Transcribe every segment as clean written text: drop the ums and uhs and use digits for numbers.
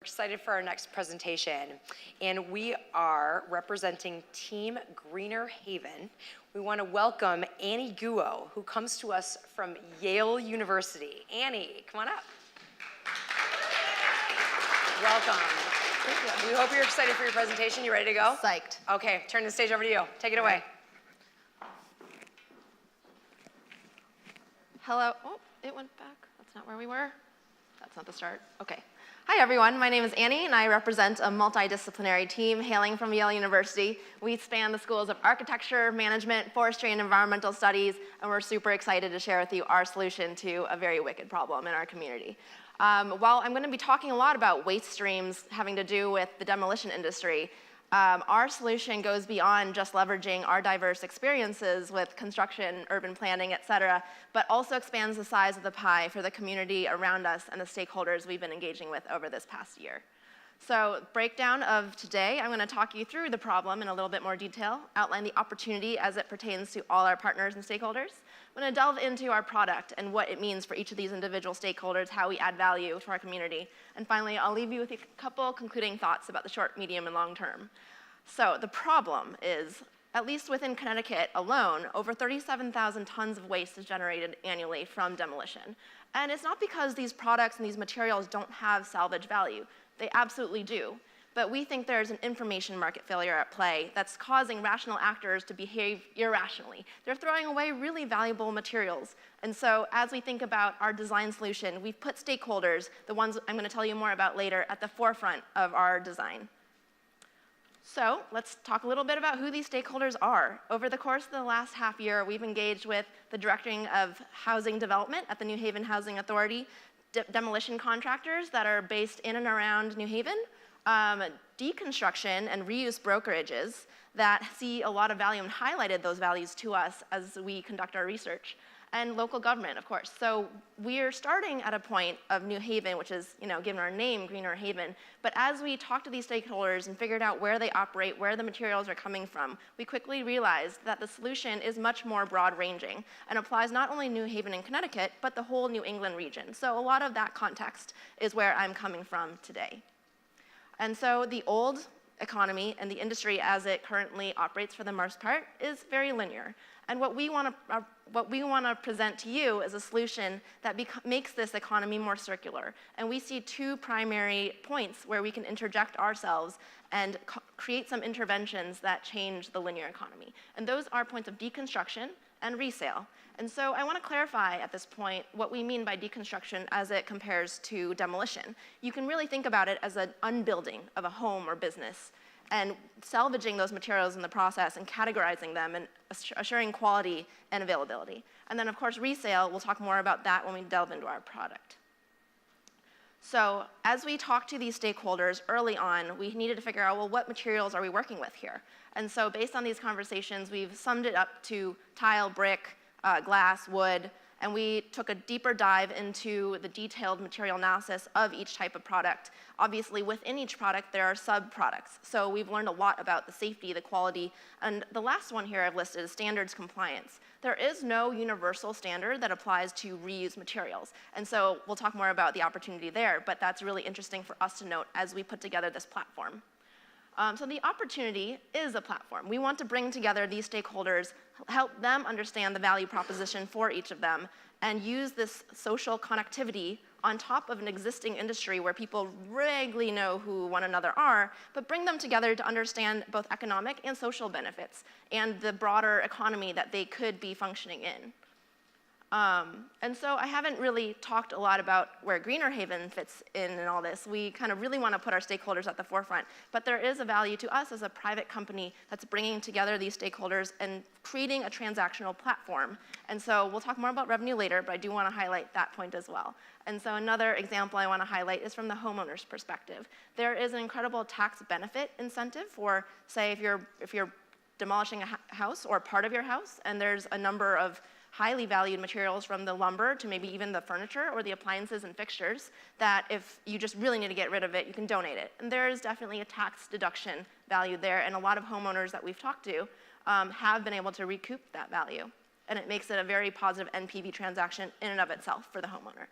Excited for our next presentation, and we are representing Team Greener Haven. We want to welcome Annie Guo, who comes to us from Yale University. Annie, come on up. Welcome. We hope you're excited for your presentation. You ready to go? Psyched. Okay, turn the stage over to you. Take it away. Hello. Oh, it went back. That's not where we were. That's not the start. Okay. Hi, everyone. My name is Annie, and I represent a multidisciplinary team hailing from Yale University. We span the schools of architecture, management, forestry, and environmental studies, and we're super excited to share with you our solution to a very wicked problem in our community. While I'm going to be talking a lot about waste streams having to do with the demolition industry, our solution goes beyond just leveraging our diverse experiences with construction, urban planning, et cetera, but also expands the size of the pie for the community around us and the stakeholders we've been engaging with over this past year. So, breakdown of today, I'm going to talk you through the problem in a little bit more detail, outline the opportunity as it pertains to all our partners and stakeholders. I'm going to delve into our product and what it means for each of these individual stakeholders, how we add value to our community. And finally, I'll leave you with a couple concluding thoughts about the short, medium, and long term. So the problem is, at least within Connecticut alone, over 37,000 tons of waste is generated annually from demolition. And it's not because these products and these materials don't have salvage value. They absolutely do. But we think there's an information market failure at play that's causing rational actors to behave irrationally. They're throwing away really valuable materials. And so as we think about our design solution, we've put stakeholders, the ones I'm going to tell you more about later, at the forefront of our design. So let's talk a little bit about who these stakeholders are. Over the course of the last half year, we've engaged with the Director of Housing Development at the New Haven Housing Authority, demolition contractors that are based in and around New Haven, deconstruction and reuse brokerages that see a lot of value and highlighted those values to us as we conduct our research, and local government, of course. So we're starting at a point of New Haven, which is, given our name, Greener Haven. But as we talked to these stakeholders and figured out where they operate, where the materials are coming from, we quickly realized that the solution is much more broad-ranging and applies not only New Haven and Connecticut, but the whole New England region. So a lot of that context is where I'm coming from today. And so the old economy and the industry as it currently operates for the most part is very linear. And what we want to present to you is a solution that makes this economy more circular. And we see two primary points where we can interject ourselves and create some interventions that change the linear economy. And those are points of deconstruction and resale. And so I want to clarify at this point what we mean by deconstruction as it compares to demolition. You can really think about it as an unbuilding of a home or business, and salvaging those materials in the process and categorizing them and assuring quality and availability. And then, of course, resale, we'll talk more about that when we delve into our product. So as we talked to these stakeholders early on, we needed to figure out, well, what materials are we working with here? And so based on these conversations, we've summed it up to tile, brick, glass, wood, and we took a deeper dive into the detailed material analysis of each type of product. Obviously, within each product, there are sub-products. So we've learned a lot about the safety, the quality, and the last one here I've listed is standards compliance. There is no universal standard that applies to reused materials. And so we'll talk more about the opportunity there, but that's really interesting for us to note as we put together this platform. So the opportunity is a platform. We want to bring together these stakeholders, help them understand the value proposition for each of them, and use this social connectivity on top of an existing industry where people vaguely know who one another are, but bring them together to understand both economic and social benefits and the broader economy that they could be functioning in. And so I haven't really talked a lot about where Greener Haven fits in all this. We kind of really want to put our stakeholders at the forefront, but there is a value to us as a private company that's bringing together these stakeholders and creating a transactional platform. And so we'll talk more about revenue later, but I do want to highlight that point as well. And so another example I want to highlight is from the homeowner's perspective. There is an incredible tax benefit incentive for, say, if you're demolishing a house or part of your house, and there's a number of highly valued materials from the lumber to maybe even the furniture or the appliances and fixtures that if you just really need to get rid of it, you can donate it. And there is definitely a tax deduction value there, and a lot of homeowners that we've talked to have been able to recoup that value. And it makes it a very positive NPV transaction in and of itself for the homeowner.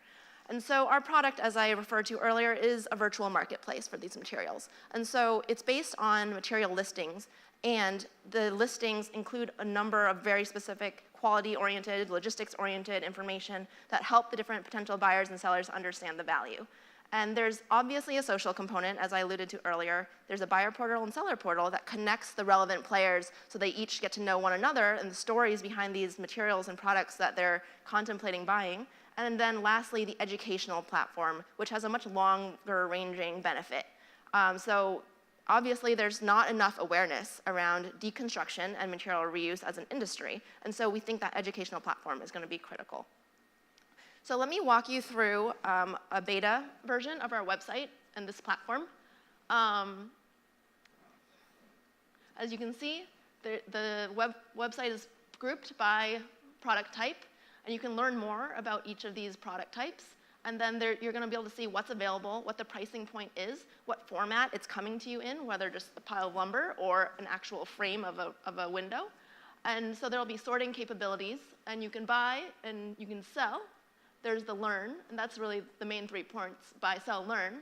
And so our product, as I referred to earlier, is a virtual marketplace for these materials. And so it's based on material listings, and the listings include a number of very specific quality-oriented, logistics-oriented information that help the different potential buyers and sellers understand the value. And there's obviously a social component, as I alluded to earlier. There's a buyer portal and seller portal that connects the relevant players so they each get to know one another and the stories behind these materials and products that they're contemplating buying. And then lastly, the educational platform, which has a much longer ranging benefit. So obviously, there's not enough awareness around deconstruction and material reuse as an industry. And so we think that educational platform is going to be critical. So let me walk you through a beta version of our website and this platform. As you can see, the website is grouped by product type, and you can learn more about each of these product types. And then you're going to be able to see what's available, what the pricing point is, what format it's coming to you in, whether just a pile of lumber or an actual frame of a window. And so there will be sorting capabilities, and you can buy and you can sell. There's the learn, and that's really the main 3 points: buy, sell, learn.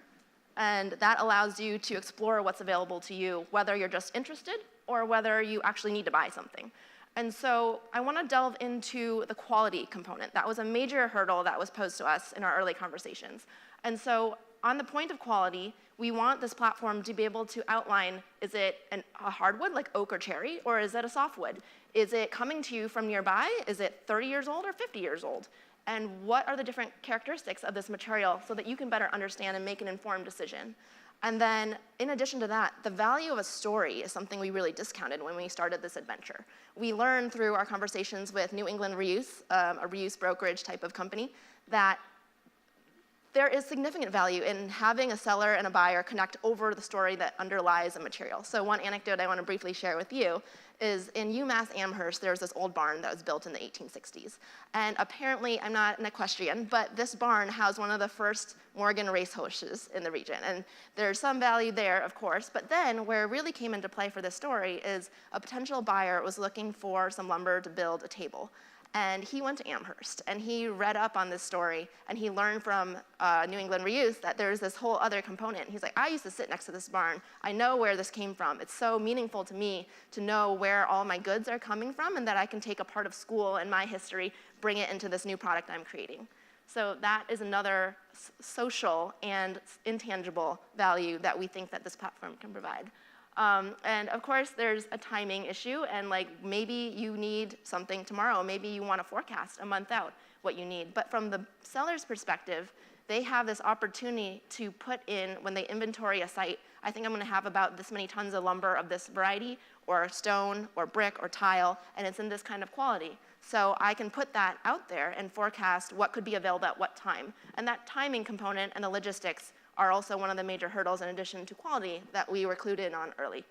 And that allows you to explore what's available to you, whether you're just interested or whether you actually need to buy something. And so I want to delve into the quality component. That was a major hurdle that was posed to us in our early conversations. And so on the point of quality, we want this platform to be able to outline, is it a hardwood like oak or cherry, or is it a softwood? Is it coming to you from nearby? Is it 30 years old or 50 years old? And what are the different characteristics of this material so that you can better understand and make an informed decision? And then, in addition to that, the value of a story is something we really discounted when we started this adventure. We learned through our conversations with New England Reuse, a reuse brokerage type of company, that there is significant value in having a seller and a buyer connect over the story that underlies a material. So one anecdote I want to briefly share with you is in UMass Amherst, there's this old barn that was built in the 1860s. And apparently, I'm not an equestrian, but this barn housed one of the first Morgan racehorses in the region. And there's some value there, of course. But then where it really came into play for this story is a potential buyer was looking for some lumber to build a table. And he went to Amherst, and he read up on this story, and he learned from New England Reuse that there's this whole other component. He's like, I used to sit next to this barn. I know where this came from. It's so meaningful to me to know where all my goods are coming from and that I can take a part of school and my history, bring it into this new product I'm creating. So that is another social and intangible value that we think that this platform can provide. And of course, there's a timing issue, and like maybe you need something tomorrow. Maybe you want to forecast a month out what you need. But from the seller's perspective, they have this opportunity to put in, when they inventory a site, I think I'm going to have about this many tons of lumber of this variety, or stone, or brick, or tile, and it's in this kind of quality. So I can put that out there and forecast what could be available at what time. And that timing component and the logistics are also one of the major hurdles in addition to quality that we were clued in on early.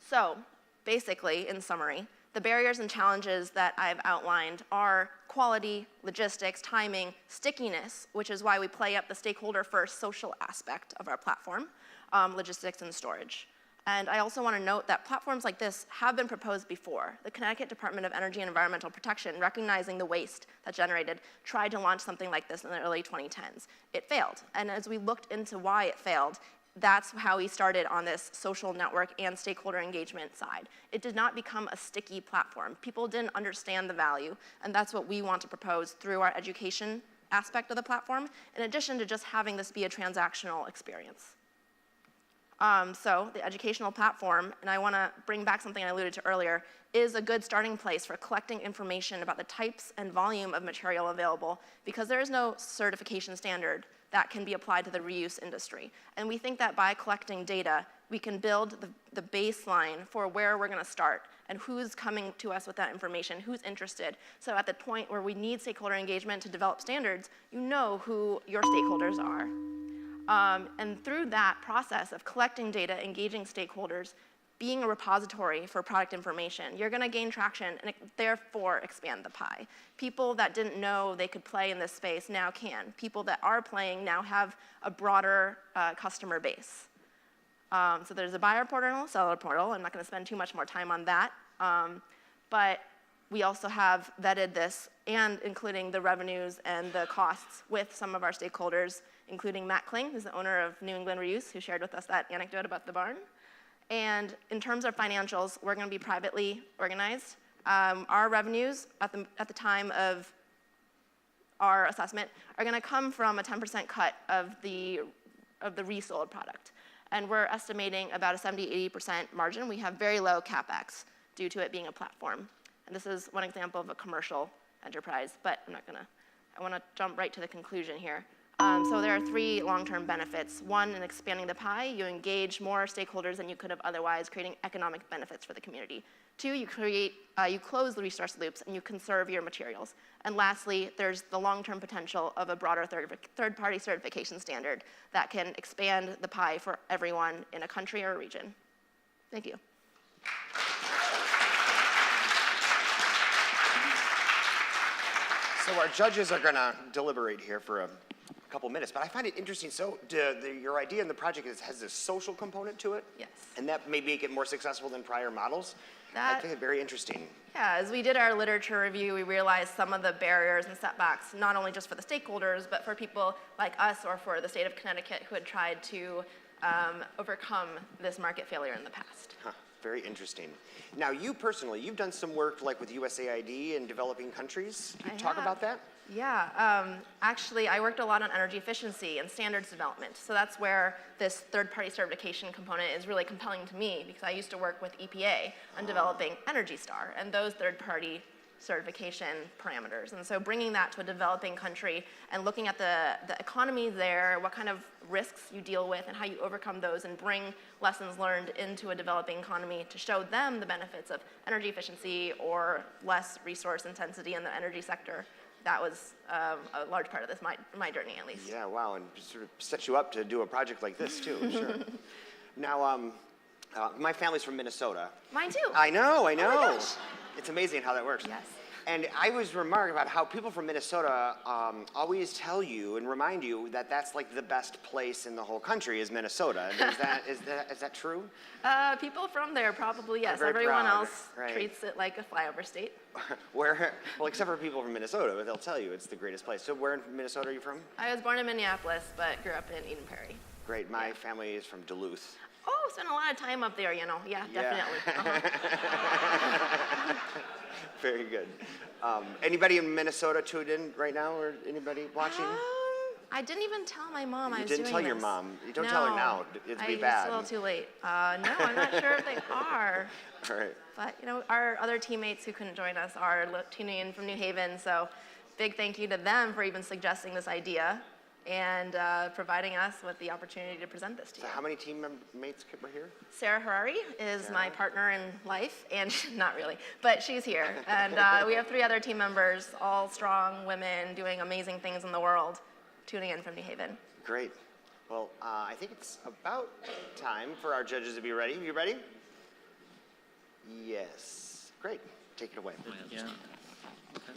So basically, in summary, the barriers and challenges that I've outlined are quality, logistics, timing, stickiness, which is why we play up the stakeholder-first social aspect of our platform, logistics and storage. And I also want to note that platforms like this have been proposed before. The Connecticut Department of Energy and Environmental Protection, recognizing the waste that generated, tried to launch something like this in the early 2010s. It failed. And as we looked into why it failed, that's how we started on this social network and stakeholder engagement side. It did not become a sticky platform. People didn't understand the value, and that's what we want to propose through our education aspect of the platform, in addition to just having this be a transactional experience. So the educational platform, and I want to bring back something I alluded to earlier, is a good starting place for collecting information about the types and volume of material available, because there is no certification standard that can be applied to the reuse industry. And we think that by collecting data, we can build the baseline for where we're going to start and who's coming to us with that information, who's interested. So at the point where we need stakeholder engagement to develop standards, you know who your stakeholders are. And through that process of collecting data, engaging stakeholders, being a repository for product information, you're going to gain traction and therefore expand the pie. People that didn't know they could play in this space now can. People that are playing now have a broader customer base. So there's a buyer portal and a seller portal. I'm not going to spend too much more time on that. But we also have vetted this, and including the revenues and the costs with some of our stakeholders, including Matt Kling, who's the owner of New England Reuse, who shared with us that anecdote about the barn. And in terms of financials, we're going to be privately organized. Our revenues at the time of our assessment are going to come from a 10% cut of the resold product. And we're estimating about a 70–80% margin. We have very low CapEx due to it being a platform. And this is one example of a commercial enterprise, but I want to jump right to the conclusion here. So there are 3 long-term benefits. 1, in expanding the pie, you engage more stakeholders than you could have otherwise, creating economic benefits for the community. 2, you close the resource loops and you conserve your materials. And lastly, there's the long-term potential of a broader third-party certification standard that can expand the pie for everyone in a country or a region. Thank you. So our judges are going to deliberate here for a couple minutes, but I find it interesting. So your idea in the project has this social component to it? Yes. And that may make it more successful than prior models? I think it's very interesting. Yeah, as we did our literature review, we realized some of the barriers and setbacks, not only just for the stakeholders, but for people like us or for the state of Connecticut who had tried to overcome this market failure in the past. Huh, very interesting. Now, you personally, you've done some work like with USAID in developing countries. Can you talk about that? Yeah, actually, I worked a lot on energy efficiency and standards development. So that's where this third-party certification component is really compelling to me, because I used to work with EPA on developing Energy Star and those third-party certification parameters. And so bringing that to a developing country and looking at the economy there, what kind of risks you deal with and how you overcome those and bring lessons learned into a developing economy to show them the benefits of energy efficiency or less resource intensity in the energy sector. That was a large part of this, my journey at least. Yeah, wow, and sort of set you up to do a project like this too, sure. Now, my family's from Minnesota. Mine too. I know. Oh my gosh. It's amazing how that works. Yes. And I was remarking about how people from Minnesota always tell you and remind you that that's like the best place in the whole country is Minnesota. Is that true? People from there probably, yes. Very Everyone proud, else right. treats it like a flyover state. Well, except for people from Minnesota, but they'll tell you it's the greatest place. So where in Minnesota are you from? I was born in Minneapolis, but grew up in Eden Prairie. Great. My family is from Duluth. Oh, spent a lot of time up there, you know. Yeah, definitely. Very good. Anybody in Minnesota tuned in right now, or anybody watching? I didn't even tell my mom I was You doing didn't tell your this. mom. You don't tell her now. It'd be bad. It's a little too late. No, I'm not sure if they are. All right. But, you know, our other teammates who couldn't join us are tuning in from New Haven, so big thank you to them for even suggesting this idea and providing us with the opportunity to present this to you. So how many teammates were here? Sarah Harari is my partner in life, and not really, but she's here. And we have 3 other team members, all strong women doing amazing things in the world, tuning in from New Haven. Great. Well, I think it's about time for our judges to be ready. You ready? Yes. Great. Take it away. Yeah. Okay.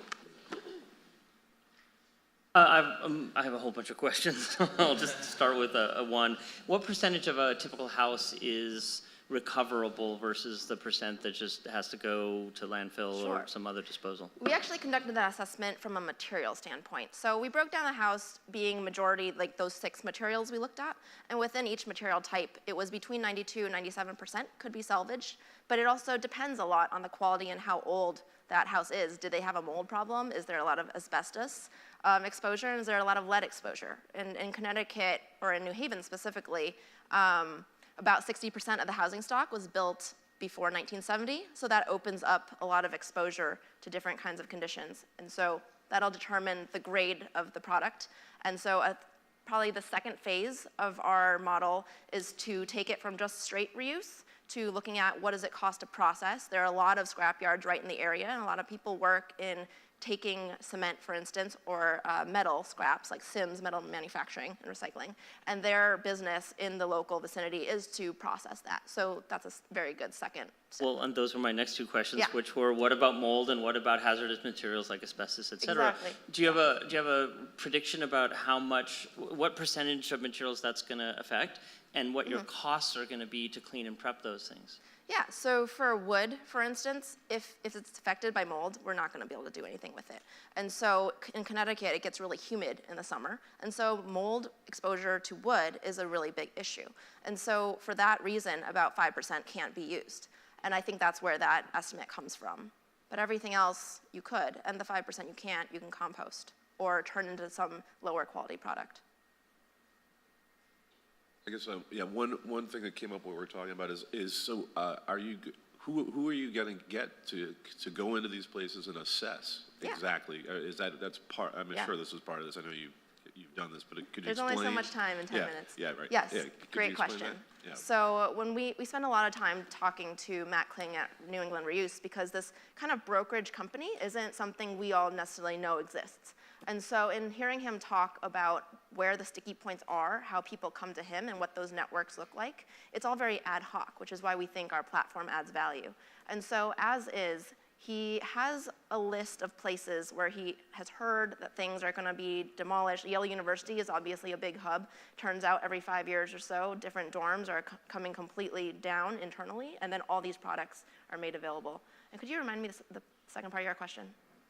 I have a whole bunch of questions. I'll just start with one. What percentage of a typical house is recoverable versus the percent that just has to go to landfill Sure. or some other disposal? We actually conducted that assessment from a material standpoint. So we broke down the house being majority, like those 6 materials we looked at, and within each material type, it was between 92 and 97% could be salvaged, but it also depends a lot on the quality and how old that house is. Did they have a mold problem? Is there a lot of asbestos exposure? And is there a lot of lead exposure? In Connecticut, or in New Haven specifically, about 60% of the housing stock was built before 1970, so that opens up a lot of exposure to different kinds of conditions. And so that'll determine the grade of the product. And so probably the second phase of our model is to take it from just straight reuse to looking at what does it cost to process. There are a lot of scrap yards right in the area, and a lot of people work in taking cement, for instance, or metal scraps, like Sims Metal Manufacturing and Recycling, and their business in the local vicinity is to process that. So that's a very good second step. Well, and those were my next 2 questions, Yeah. which were what about mold and what about hazardous materials like asbestos, et cetera? Exactly. Do you have a prediction about what percentage of materials that's going to affect, and what your costs are going to be to clean and prep those things? Yeah, so for wood, for instance, if it's affected by mold, we're not going to be able to do anything with it. And so in Connecticut, it gets really humid in the summer. And so mold exposure to wood is a really big issue. And so for that reason, about 5% can't be used. And I think that's where that estimate comes from. But everything else you could, and the 5% you can't, you can compost or turn into some lower quality product. I guess, yeah, one thing that came up when we were talking about is so who are you going to get to go into these places and assess exactly? Is that's part? I'm sure this is part of this. I know you've done this, but could you There's explain? only so much time in 10 minutes. Yeah, right. Yes, Yeah, great question. Yeah. So when we spend a lot of time talking to Matt Kling at New England Reuse because this kind of brokerage company isn't something we all necessarily know exists. And so in hearing him talk about where the sticky points are, how people come to him and what those networks look like, it's all very ad hoc, which is why we think our platform adds value. And so as is, he has a list of places where he has heard that things are going to be demolished. Yale University is obviously a big hub. Turns out every 5 years or so, different dorms are coming completely down internally, and then all these products are made available. And could you remind me the second part of your question?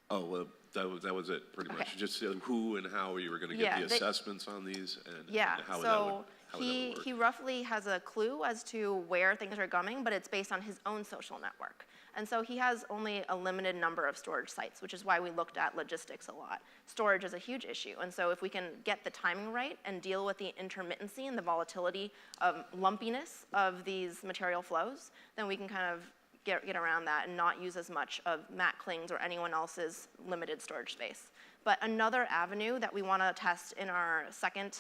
Oh, well, that was it, pretty much. Okay. Just who and how you were going to get the assessments on these, and how would that work? He roughly has a clue as to where things are going, but it's based on his own social network. And so he has only a limited number of storage sites, which is why we looked at logistics a lot. Storage is a huge issue, and so if we can get the timing right and deal with the intermittency and the volatility of lumpiness of these material flows, then we can kind of get around that and not use as much of Matt Kling's or anyone else's limited storage space. But another avenue that we want to test in our second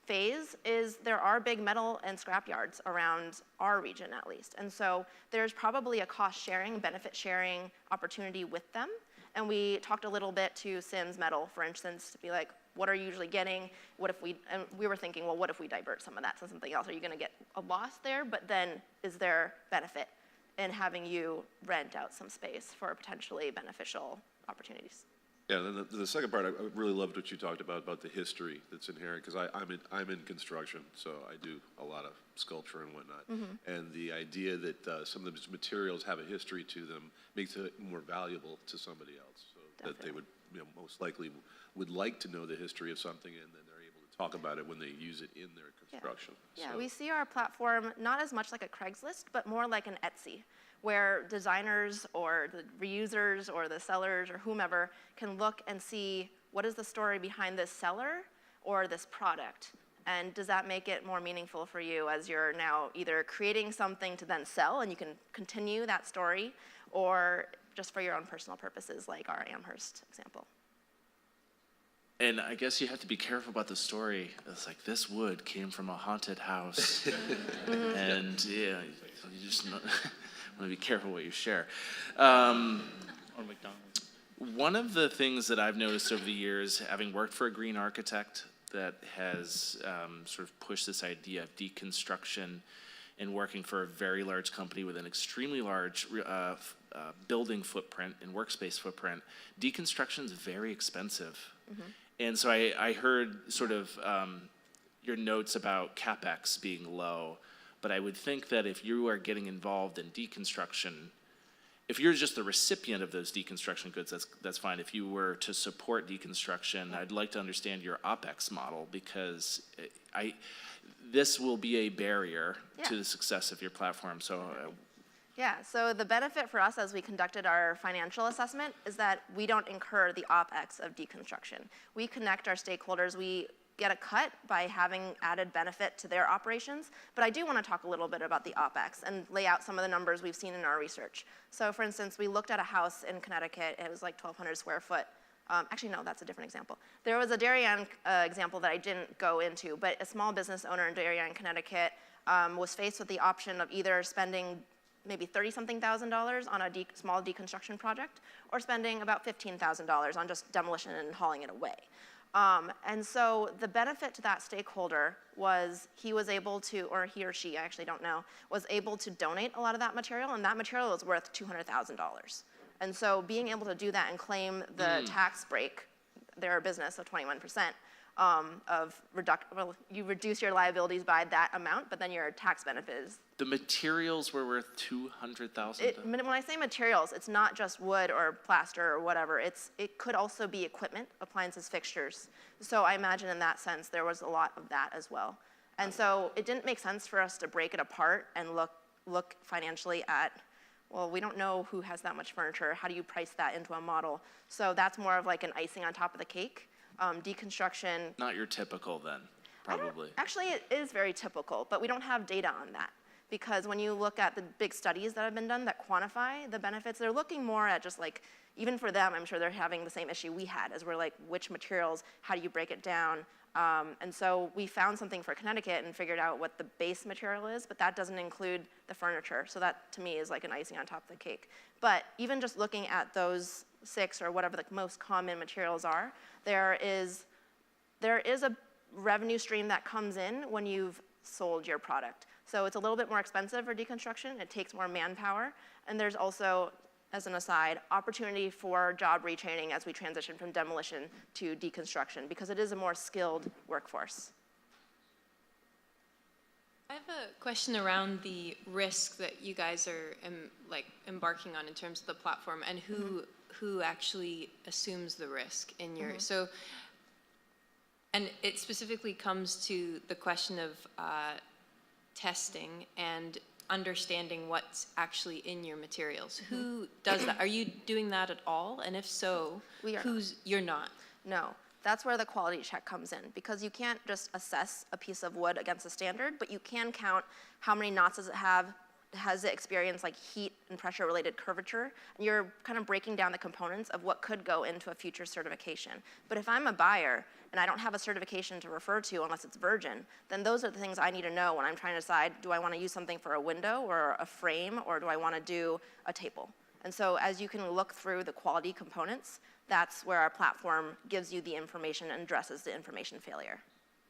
phase is there are big metal and scrap yards around our region at least. And so there's probably a cost sharing, benefit sharing opportunity with them. And we talked a little bit to Sims Metal, for instance, to be like, what are you usually getting? And we were thinking, well, what if we divert some of that to something else? Are you going to get a loss there? But then is there benefit in having you rent out some space for potentially beneficial opportunities? Yeah, and then the second part, I really loved what you talked about the history that's inherent, because I'm in construction, so I do a lot of sculpture and whatnot. Mm-hmm. And the idea that some of these materials have a history to them makes it more valuable to somebody else, so Definitely. that they would, most likely would like to know the history of something, and then they're able to talk about it when they use it in their construction. Yeah, So- we see our platform not as much like a Craigslist, but more like an Etsy, where designers or the reusers or the sellers or whomever can look and see what is the story behind this seller or this product. And does that make it more meaningful for you as you're now either creating something to then sell and you can continue that story, or just for your own personal purposes, like our Amherst example? And I guess you have to be careful about the story. It's like, this wood came from a haunted house. And yeah, you just want to be careful what you share. Or McDonald's. One of the things that I've noticed over the years, having worked for a green architect that has sort of pushed this idea of deconstruction and working for a very large company with an extremely large building footprint and workspace footprint, deconstruction is very expensive. Mm-hmm. And so I heard sort of your notes about CapEx being low, but I would think that if you are getting involved in deconstruction, if you're just the recipient of those deconstruction goods, that's fine. If you were to support deconstruction, I'd like to understand your OpEx model, because this will be a barrier to the success of your platform. So. Yeah, so the benefit for us as we conducted our financial assessment is that we don't incur the OpEx of deconstruction. We connect our stakeholders. We get a cut by having added benefit to their operations, but I do want to talk a little bit about the OpEx and lay out some of the numbers we've seen in our research. So for instance, we looked at a house in Connecticut. It was like 1,200 square foot. Actually, no, that's a different example. There was a Darien example that I didn't go into, but a small business owner in Darien, Connecticut, was faced with the option of either spending maybe $30-something thousand on a small deconstruction project, or spending about $15,000 on just demolition and hauling it away. And so the benefit to that stakeholder was he was able to, or he or she, I actually don't know, was able to donate a lot of that material, and that material was worth $200,000. And so being able to do that and claim the tax break, their business of 21%, well, you reduce your liabilities by that amount, but then your tax benefit is. The materials were worth $200,000. When I say materials, it's not just wood or plaster or whatever. It could also be equipment, appliances, fixtures. So I imagine in that sense there was a lot of that as well. And so it didn't make sense for us to break it apart and look financially at, well, we don't know who has that much furniture. How do you price that into a model? So that's more of like an icing on top of the cake. Deconstruction. Not your typical then, probably. Actually, it is very typical, but we don't have data on that. Because when you look at the big studies that have been done that quantify the benefits, they're looking more at just like, even for them, I'm sure they're having the same issue we had, as we're like, which materials, how do you break it down? And so we found something for Connecticut and figured out what the base material is, but that doesn't include the furniture. So that, to me, is like an icing on top of the cake. But even just looking at those 6 or whatever the most common materials are, there is a revenue stream that comes in when you've sold your product. So it's a little bit more expensive for deconstruction. It takes more manpower. And there's also, as an aside, opportunity for job retraining as we transition from demolition to deconstruction, because it is a more skilled workforce. I have a question around the risk that you guys are embarking on in terms of the platform, and who actually assumes the risk in your and it specifically comes to the question of testing and understanding what's actually in your materials. Who does that? Are you doing that at all? And if so, We are you're not? No, that's where the quality check comes in, because you can't just assess a piece of wood against a standard, but you can count how many knots does it have, has it experienced like heat and pressure related curvature, and you're kind of breaking down the components of what could go into a future certification. But if I'm a buyer and I don't have a certification to refer to unless it's virgin, then those are the things I need to know when I'm trying to decide, do I want to use something for a window or a frame, or do I want to do a table? And so as you can look through the quality components, that's where our platform gives you the information and addresses the information failure.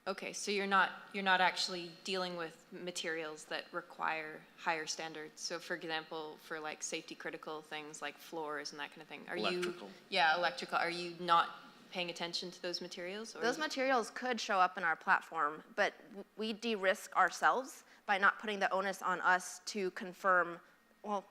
Okay, so you're not actually dealing with materials that require higher standards. So for example, for like safety critical things like floors and that kind of thing, are Electrical. electrical. Are you not paying attention to those materials? Or Those materials could show up in our platform, but we de-risk ourselves by not putting the onus on us to confirm. Well,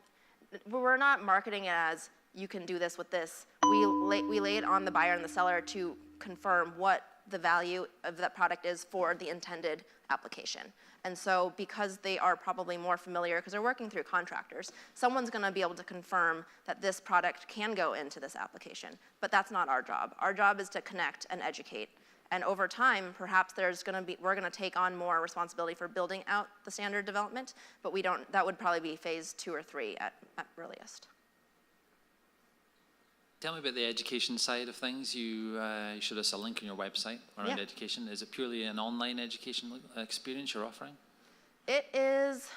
we're not marketing it as you can do this with this. We lay it on the buyer and the seller to confirm what the value of that product is for the intended application. And so because they are probably more familiar, because they're working through contractors, someone's going to be able to confirm that this product can go into this application. But that's not our job. Our job is to connect and educate. And over time, perhaps we're going to take on more responsibility for building out the standard development, but that would probably be phase 2 or 3 at earliest. Tell me about the education side of things. You showed us a link on your website around Yeah. education. Is it purely an online education experience you're offering? It is,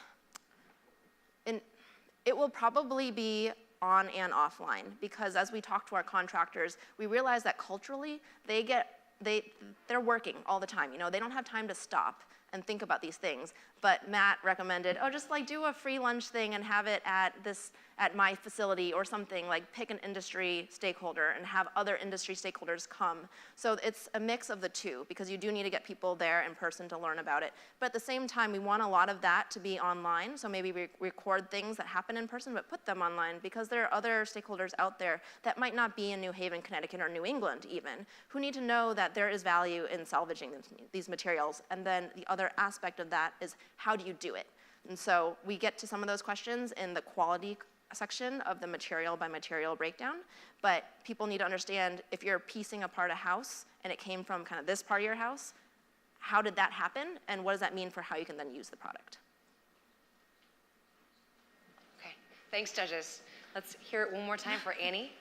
it will probably be on and offline, because as we talk to our contractors, we realize that culturally they're working all the time. You know, they don't have time to stop and think about these things. But Matt recommended, just like do a free lunch thing and have it at my facility or something, like pick an industry stakeholder and have other industry stakeholders come. So it's a mix of the two, because you do need to get people there in person to learn about it. But at the same time, we want a lot of that to be online. So maybe we record things that happen in person, but put them online, because there are other stakeholders out there that might not be in New Haven, Connecticut, or New England even, who need to know that there is value in salvaging these materials. And then the other aspect of that is, how do you do it? And so we get to some of those questions in the quality section of the material by material breakdown, but people need to understand, if you're piecing apart a house and it came from kind of this part of your house, how did that happen, and what does that mean for how you can then use the product? Okay, thanks, judges. Let's hear it one more time for Annie.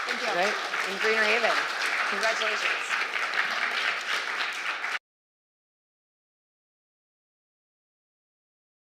Thank you. Right, in Greener Haven. Congratulations.